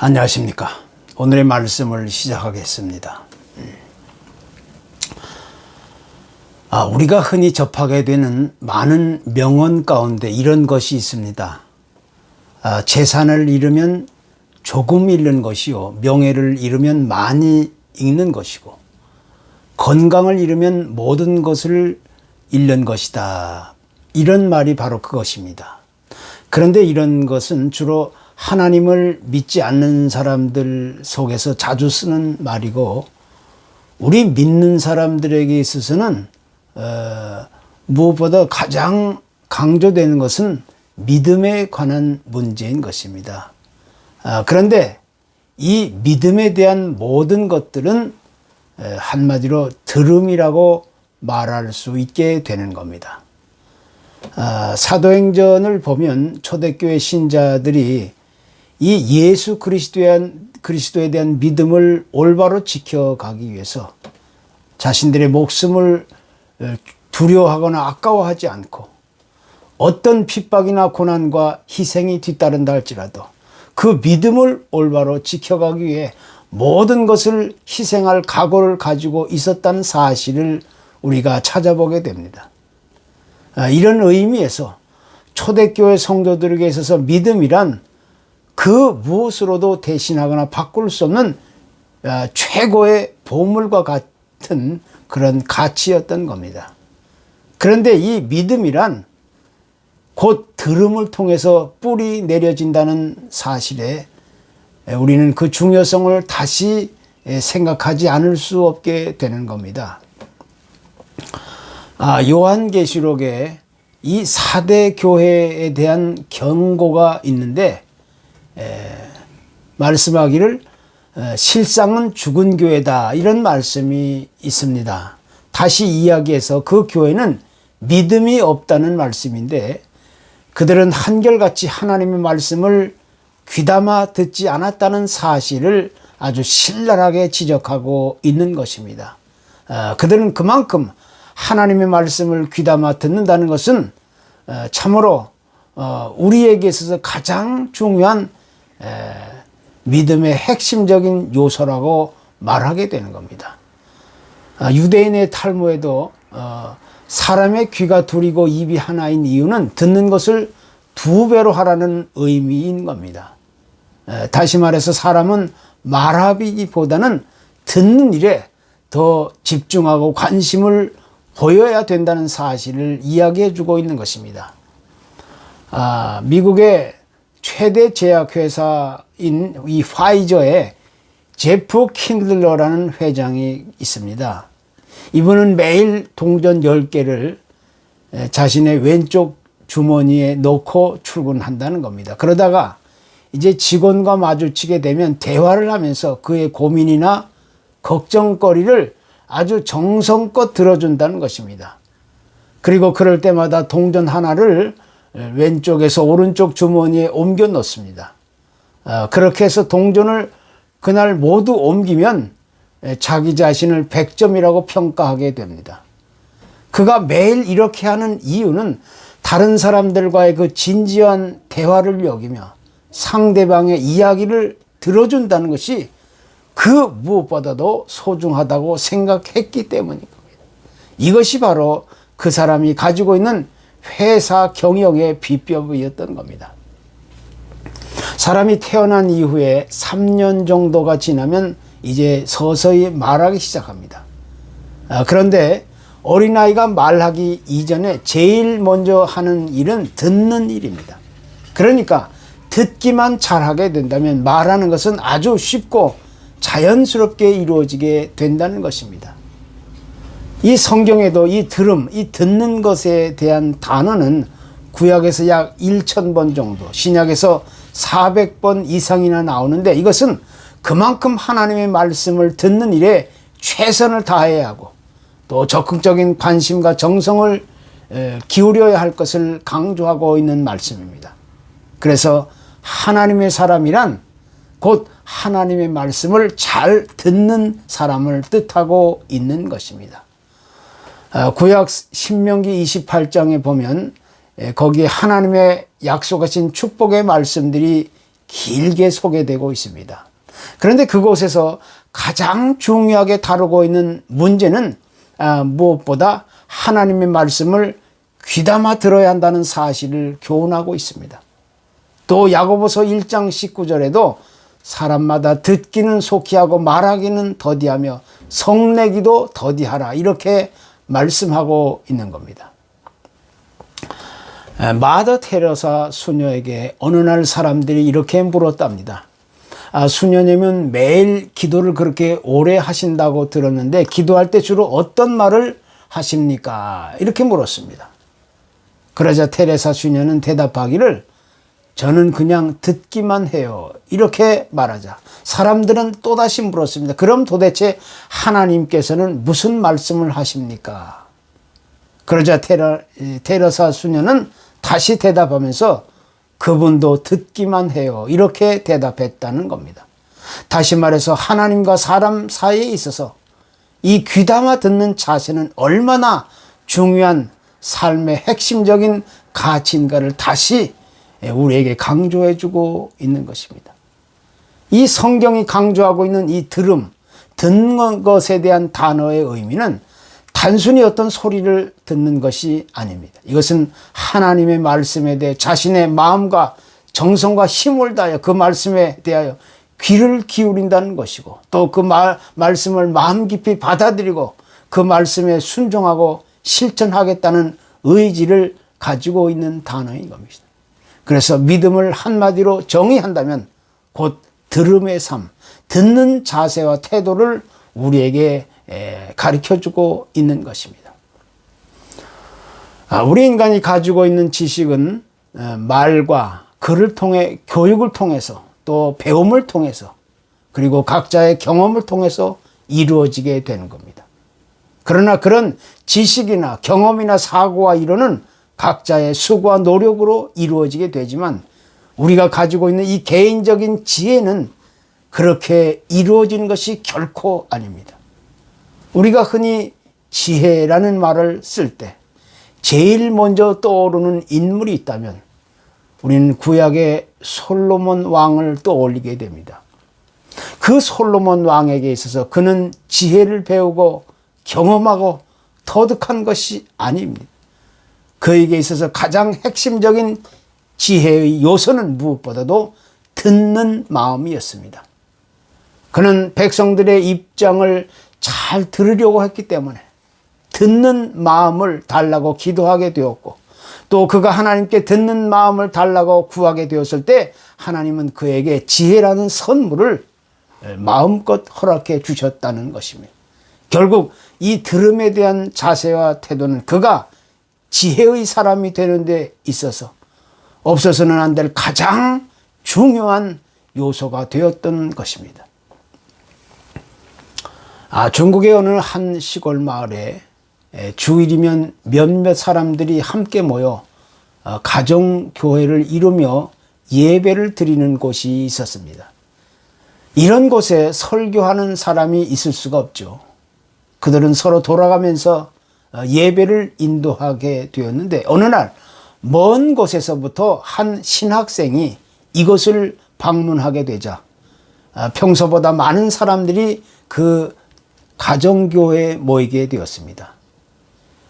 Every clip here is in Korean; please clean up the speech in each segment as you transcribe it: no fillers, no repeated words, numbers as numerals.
안녕하십니까. 오늘의 말씀을 시작하겠습니다. 우리가 흔히 접하게 되는 많은 명언 가운데 이런 것이 있습니다. 재산을 잃으면 조금 잃는 것이요, 명예를 잃으면 많이 잃는 것이고, 건강을 잃으면 모든 것을 잃는 것이다. 이런 말이 바로 그것입니다. 그런데 이런 것은 주로 하나님을 믿지 않는 사람들 속에서 자주 쓰는 말이고, 우리 믿는 사람들에게 있어서는 무엇보다 가장 강조되는 것은 믿음에 관한 문제인 것입니다. 그런데 이 믿음에 대한 모든 것들은 한마디로 들음이라고 말할 수 있게 되는 겁니다. 사도행전을 보면 초대교회 신자들이 이 예수 그리스도에 대한 믿음을 올바로 지켜가기 위해서 자신들의 목숨을 두려워하거나 아까워하지 않고, 어떤 핍박이나 고난과 희생이 뒤따른다 할지라도 그 믿음을 올바로 지켜가기 위해 모든 것을 희생할 각오를 가지고 있었다는 사실을 우리가 찾아보게 됩니다. 이런 의미에서 초대교회 성도들에게 있어서 믿음이란 그 무엇으로도 대신하거나 바꿀 수 없는 최고의 보물과 같은 그런 가치였던 겁니다. 그런데 이 믿음이란 곧 들음을 통해서 뿌리 내려진다는 사실에 우리는 그 중요성을 다시 생각하지 않을 수 없게 되는 겁니다. 요한계시록에 이 4대 교회에 대한 경고가 있는데, 말씀하기를 실상은 죽은 교회다, 이런 말씀이 있습니다. 다시 이야기해서 그 교회는 믿음이 없다는 말씀인데, 그들은 한결같이 하나님의 말씀을 귀담아 듣지 않았다는 사실을 아주 신랄하게 지적하고 있는 것입니다. 그들은 그만큼 하나님의 말씀을 귀담아 듣는다는 것은 참으로 우리에게 있어서 가장 중요한 믿음의 핵심적인 요소라고 말하게 되는 겁니다. 유대인의 탈무에도 사람의 귀가 둘이고 입이 하나인 이유는 듣는 것을 2배로 하라는 의미인 겁니다. 다시 말해서 사람은 말하기보다는 듣는 일에 더 집중하고 관심을 보여야 된다는 사실을 이야기해 주고 있는 것입니다. 미국의 최대 제약회사인 이 파이저의 제프 킨들러라는 회장이 있습니다. 이분은 매일 동전 10개를 자신의 왼쪽 주머니에 넣고 출근한다는 겁니다. 그러다가 이제 직원과 마주치게 되면 대화를 하면서 그의 고민이나 걱정거리를 아주 정성껏 들어준다는 것입니다. 그리고 그럴 때마다 동전 하나를 왼쪽에서 오른쪽 주머니에 옮겨 넣습니다. 그렇게 해서 동전을 그날 모두 옮기면 자기 자신을 100점이라고 평가하게 됩니다. 그가 매일 이렇게 하는 이유는 다른 사람들과의 그 진지한 대화를 여기며 상대방의 이야기를 들어준다는 것이 그 무엇보다도 소중하다고 생각했기 때문인 겁니다. 이것이 바로 그 사람이 가지고 있는 회사 경영의 비법이었던 겁니다. 사람이 태어난 이후에 3년 정도가 지나면 이제 서서히 말하기 시작합니다. 그런데 어린아이가 말하기 이전에 제일 먼저 하는 일은 듣는 일입니다. 그러니까 듣기만 잘하게 된다면 말하는 것은 아주 쉽고 자연스럽게 이루어지게 된다는 것입니다. 이 성경에도 이 들음, 이 듣는 것에 대한 단어는 구약에서 약 1000번 정도, 신약에서 400번 이상이나 나오는데, 이것은 그만큼 하나님의 말씀을 듣는 일에 최선을 다해야 하고 또 적극적인 관심과 정성을 기울여야 할 것을 강조하고 있는 말씀입니다. 그래서 하나님의 사람이란 곧 하나님의 말씀을 잘 듣는 사람을 뜻하고 있는 것입니다. 구약 신명기 28장에 보면 거기에 하나님의 약속하신 축복의 말씀들이 길게 소개되고 있습니다. 그런데 그곳에서 가장 중요하게 다루고 있는 문제는 무엇보다 하나님의 말씀을 귀담아 들어야 한다는 사실을 교훈하고 있습니다. 또 야고보서 1장 19절에도 사람마다 듣기는 속히 하고 말하기는 더디하며 성내기도 더디하라, 이렇게 말씀하고 있는 겁니다. 마더 테레사 수녀에게 어느 날 사람들이 이렇게 물었답니다. 수녀님은 매일 기도를 그렇게 오래 하신다고 들었는데 기도할 때 주로 어떤 말을 하십니까? 이렇게 물었습니다. 그러자 테레사 수녀는 대답하기를 저는 그냥 듣기만 해요, 이렇게 말하자 사람들은 또다시 물었습니다. 그럼 도대체 하나님께서는 무슨 말씀을 하십니까? 그러자 테레사 수녀는 다시 대답하면서 그분도 듣기만 해요, 이렇게 대답했다는 겁니다. 다시 말해서 하나님과 사람 사이에 있어서 이 귀담아 듣는 자세는 얼마나 중요한 삶의 핵심적인 가치인가를 다시 우리에게 강조해주고 있는 것입니다. 이 성경이 강조하고 있는 이 들음, 듣는 것에 대한 단어의 의미는 단순히 어떤 소리를 듣는 것이 아닙니다. 이것은 하나님의 말씀에 대해 자신의 마음과 정성과 힘을 다하여 그 말씀에 대하여 귀를 기울인다는 것이고, 또 그 말씀을 마음 깊이 받아들이고 그 말씀에 순종하고 실천하겠다는 의지를 가지고 있는 단어인 겁니다. 그래서 믿음을 한마디로 정의한다면 곧 들음의 삶, 듣는 자세와 태도를 우리에게 가르쳐주고 있는 것입니다. 우리 인간이 가지고 있는 지식은 말과 글을 통해, 교육을 통해서, 또 배움을 통해서, 그리고 각자의 경험을 통해서 이루어지게 되는 겁니다. 그러나 그런 지식이나 경험이나 사고와 이론은 각자의 수고와 노력으로 이루어지게 되지만 우리가 가지고 있는 이 개인적인 지혜는 그렇게 이루어지는 것이 결코 아닙니다. 우리가 흔히 지혜라는 말을 쓸 때 제일 먼저 떠오르는 인물이 있다면 우리는 구약의 솔로몬 왕을 떠올리게 됩니다. 그 솔로몬 왕에게 있어서 그는 지혜를 배우고 경험하고 터득한 것이 아닙니다. 그에게 있어서 가장 핵심적인 지혜의 요소는 무엇보다도 듣는 마음이었습니다. 그는 백성들의 입장을 잘 들으려고 했기 때문에 듣는 마음을 달라고 기도하게 되었고, 또 그가 하나님께 듣는 마음을 달라고 구하게 되었을 때 하나님은 그에게 지혜라는 선물을 마음껏 허락해 주셨다는 것입니다. 결국 이 들음에 대한 자세와 태도는 그가 지혜의 사람이 되는 데 있어서 없어서는 안 될 가장 중요한 요소가 되었던 것입니다. 중국의 어느 한 시골 마을에 주일이면 몇몇 사람들이 함께 모여 가정교회를 이루며 예배를 드리는 곳이 있었습니다. 이런 곳에 설교하는 사람이 있을 수가 없죠. 그들은 서로 돌아가면서 예배를 인도하게 되었는데 어느 날 먼 곳에서부터 한 신학생이 이곳을 방문하게 되자 평소보다 많은 사람들이 그 가정교회에 모이게 되었습니다.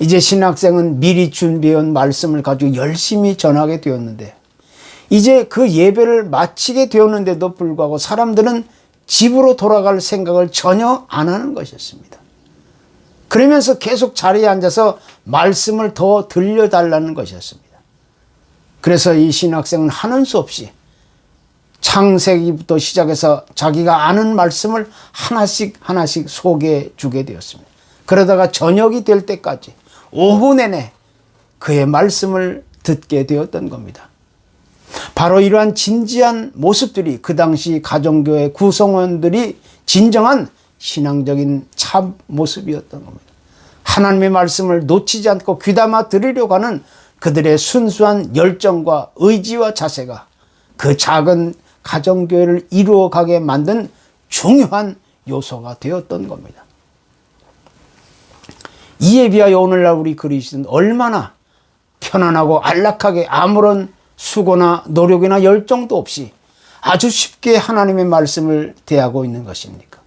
이제 신학생은 미리 준비해온 말씀을 가지고 열심히 전하게 되었는데 이제 그 예배를 마치게 되었는데도 불구하고 사람들은 집으로 돌아갈 생각을 전혀 안 하는 것이었습니다. 그러면서 계속 자리에 앉아서 말씀을 더 들려달라는 것이었습니다. 그래서 이 신학생은 하는 수 없이 창세기부터 시작해서 자기가 아는 말씀을 하나씩 소개해 주게 되었습니다. 그러다가 저녁이 될 때까지 오후 내내 그의 말씀을 듣게 되었던 겁니다. 바로 이러한 진지한 모습들이 그 당시 가정교회 구성원들이 진정한 신앙적인 참 모습이었던 겁니다. 하나님의 말씀을 놓치지 않고 귀담아 들으려고 하는 그들의 순수한 열정과 의지와 자세가 그 작은 가정교회를 이루어가게 만든 중요한 요소가 되었던 겁니다. 이에 비하여 오늘날 우리 그리스도는 얼마나 편안하고 안락하게 아무런 수고나 노력이나 열정도 없이 아주 쉽게 하나님의 말씀을 대하고 있는 것입니까?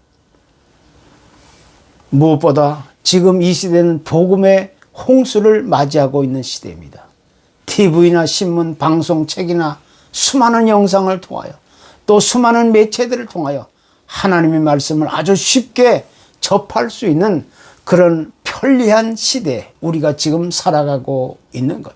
무엇보다 지금 이 시대는 복음의 홍수를 맞이하고 있는 시대입니다. TV나 신문, 방송, 책이나 수많은 영상을 통하여 또 수많은 매체들을 통하여 하나님의 말씀을 아주 쉽게 접할 수 있는 그런 편리한 시대에 우리가 지금 살아가고 있는 것.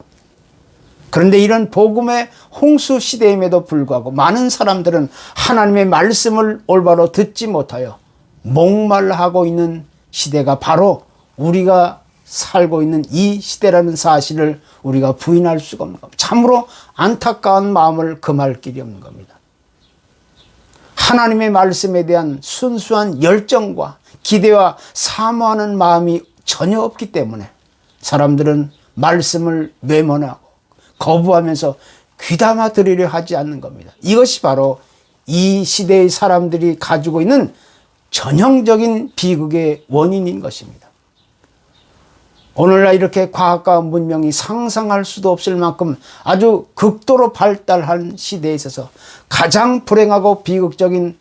그런데 이런 복음의 홍수 시대임에도 불구하고 많은 사람들은 하나님의 말씀을 올바로 듣지 못하여 목말라하고 있는 시대가 바로 우리가 살고 있는 이 시대라는 사실을 우리가 부인할 수가 없는 겁니다. 참으로 안타까운 마음을 금할 길이 없는 겁니다. 하나님의 말씀에 대한 순수한 열정과 기대와 사모하는 마음이 전혀 없기 때문에 사람들은 말씀을 외면하고 거부하면서 귀담아 들으려 하지 않는 겁니다. 이것이 바로 이 시대의 사람들이 가지고 있는 전형적인 비극의 원인인 것입니다. 오늘날 이렇게 과학과 문명이 상상할 수도 없을 만큼 아주 극도로 발달한 시대에 있어서 가장 불행하고 비극적인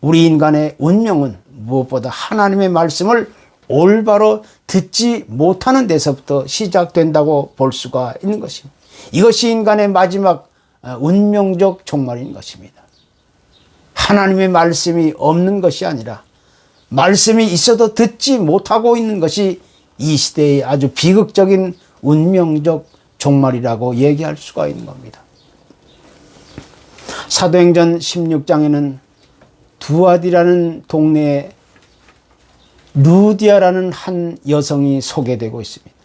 우리 인간의 운명은 무엇보다 하나님의 말씀을 올바로 듣지 못하는 데서부터 시작된다고 볼 수가 있는 것입니다. 이것이 인간의 마지막 운명적 종말인 것입니다. 하나님의 말씀이 없는 것이 아니라 말씀이 있어도 듣지 못하고 있는 것이 이 시대의 아주 비극적인 운명적 종말이라고 얘기할 수가 있는 겁니다. 사도행전 16장에는 두아디라는 동네에 루디아라는 한 여성이 소개되고 있습니다.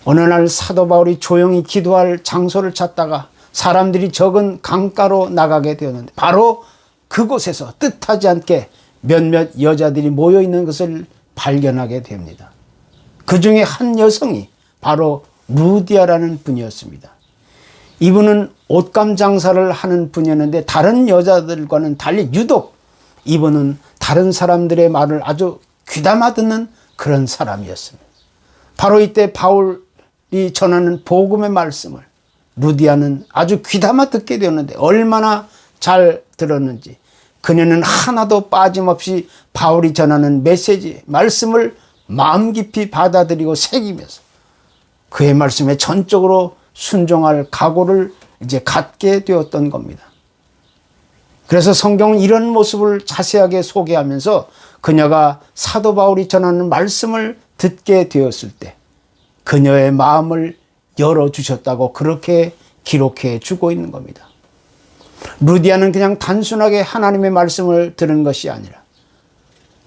어느 날 사도 바울이 조용히 기도할 장소를 찾다가 사람들이 적은 강가로 나가게 되었는데 바로 그곳에서 뜻하지 않게 몇몇 여자들이 모여 있는 것을 발견하게 됩니다. 그 중에 한 여성이 바로 루디아라는 분이었습니다. 이분은 옷감 장사를 하는 분이었는데 다른 여자들과는 달리 유독 이분은 다른 사람들의 말을 아주 귀담아 듣는 그런 사람이었습니다. 바로 이때 바울이 전하는 복음의 말씀을 루디아는 아주 귀담아 듣게 되었는데 얼마나 잘 들었는지 그녀는 하나도 빠짐없이 바울이 전하는 메시지, 말씀을 마음 깊이 받아들이고 새기면서 그의 말씀에 전적으로 순종할 각오를 이제 갖게 되었던 겁니다. 그래서 성경은 이런 모습을 자세하게 소개하면서 그녀가 사도 바울이 전하는 말씀을 듣게 되었을 때 그녀의 마음을 열어주셨다고 그렇게 기록해 주고 있는 겁니다. 루디아는 그냥 단순하게 하나님의 말씀을 들은 것이 아니라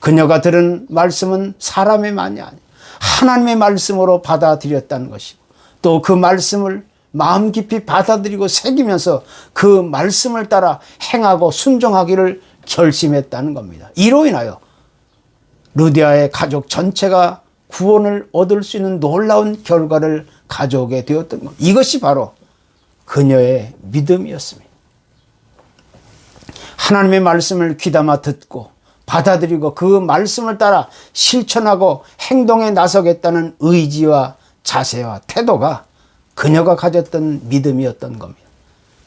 그녀가 들은 말씀은 사람의 말이 아니라 하나님의 말씀으로 받아들였다는 것이고 또 그 말씀을 마음 깊이 받아들이고 새기면서 그 말씀을 따라 행하고 순종하기를 결심했다는 겁니다. 이로 인하여 루디아의 가족 전체가 구원을 얻을 수 있는 놀라운 결과를 가져오게 되었던 것. 이것이 바로 그녀의 믿음이었습니다. 하나님의 말씀을 귀담아 듣고 받아들이고 그 말씀을 따라 실천하고 행동에 나서겠다는 의지와 자세와 태도가 그녀가 가졌던 믿음이었던 겁니다.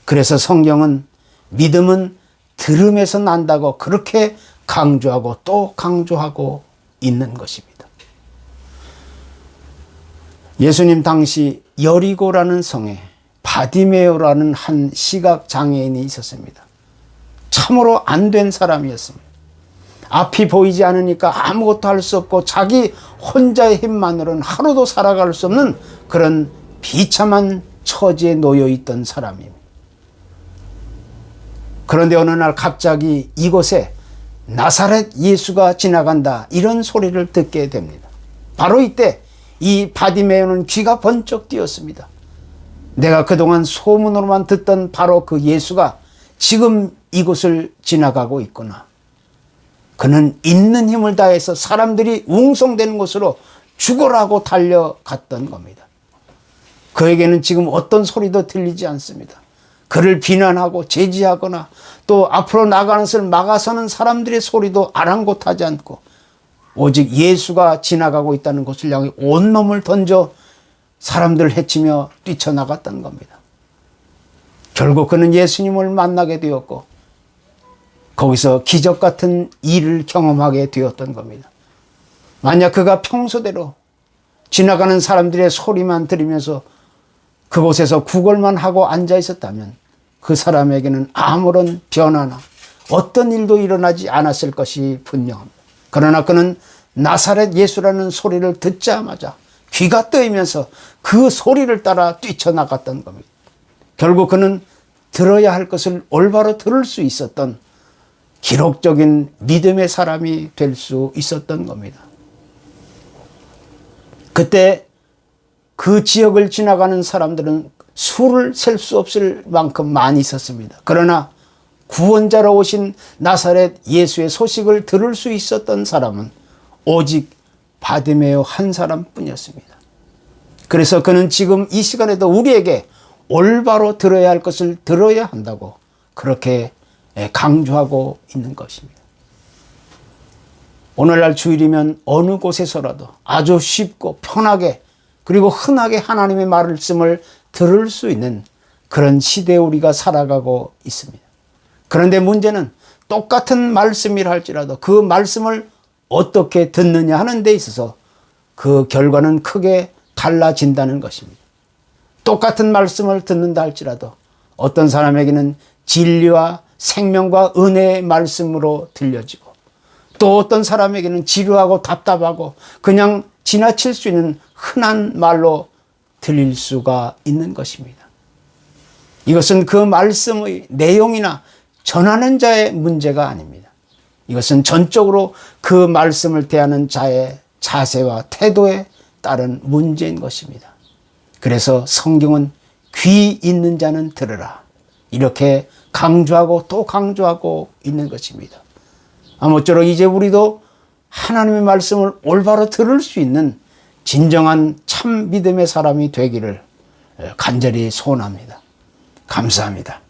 그래서 성경은 믿음은 들음에서 난다고 그렇게 강조하고 또 강조하고 있는 것입니다. 예수님 당시 여리고라는 성에 바디메오라는 한 시각장애인이 있었습니다. 참으로 안 된 사람이었습니다. 앞이 보이지 않으니까 아무것도 할 수 없고 자기 혼자의 힘만으로는 하루도 살아갈 수 없는 그런 비참한 처지에 놓여 있던 사람입니다. 그런데 어느 날 갑자기 이곳에 나사렛 예수가 지나간다 이런 소리를 듣게 됩니다. 바로 이때 이 바디메오는 귀가 번쩍 뜨였습니다. 내가 그동안 소문으로만 듣던 바로 그 예수가 지금 이곳을 지나가고 있구나. 그는 있는 힘을 다해서 사람들이 웅성대는 곳으로 죽어라고 달려갔던 겁니다. 그에게는 지금 어떤 소리도 들리지 않습니다. 그를 비난하고 제지하거나 또 앞으로 나가는 것을 막아서는 사람들의 소리도 아랑곳하지 않고 오직 예수가 지나가고 있다는 곳을 향해 온몸을 던져 사람들을 해치며 뛰쳐나갔다는 겁니다. 결국 그는 예수님을 만나게 되었고 거기서 기적 같은 일을 경험하게 되었던 겁니다. 만약 그가 평소대로 지나가는 사람들의 소리만 들으면서 그곳에서 구걸만 하고 앉아 있었다면 그 사람에게는 아무런 변화나 어떤 일도 일어나지 않았을 것이 분명합니다. 그러나 그는 나사렛 예수라는 소리를 듣자마자 귀가 뜨이면서 그 소리를 따라 뛰쳐나갔던 겁니다. 결국 그는 들어야 할 것을 올바로 들을 수 있었던 기록적인 믿음의 사람이 될 수 있었던 겁니다. 그때 그 지역을 지나가는 사람들은 수를 셀 수 없을 만큼 많이 있었습니다. 그러나 구원자로 오신 나사렛 예수의 소식을 들을 수 있었던 사람은 오직 바디메오 한 사람뿐이었습니다. 그래서 그는 지금 이 시간에도 우리에게 올바로 들어야 할 것을 들어야 한다고 그렇게 강조하고 있는 것입니다. 오늘날 주일이면 어느 곳에서라도 아주 쉽고 편하게 그리고 흔하게 하나님의 말씀을 들을 수 있는 그런 시대에 우리가 살아가고 있습니다. 그런데 문제는 똑같은 말씀이라 할지라도 그 말씀을 어떻게 듣느냐 하는 데 있어서 그 결과는 크게 달라진다는 것입니다. 똑같은 말씀을 듣는다 할지라도 어떤 사람에게는 진리와 생명과 은혜의 말씀으로 들려지고 또 어떤 사람에게는 지루하고 답답하고 그냥 지나칠 수 있는 흔한 말로 들릴 수가 있는 것입니다. 이것은 그 말씀의 내용이나 전하는 자의 문제가 아닙니다. 이것은 전적으로 그 말씀을 대하는 자의 자세와 태도에 따른 문제인 것입니다. 그래서 성경은 귀 있는 자는 들으라 이렇게 강조하고 또 강조하고 있는 것입니다. 아무쪼록 이제 우리도 하나님의 말씀을 올바로 들을 수 있는 진정한 참 믿음의 사람이 되기를 간절히 소원합니다. 감사합니다.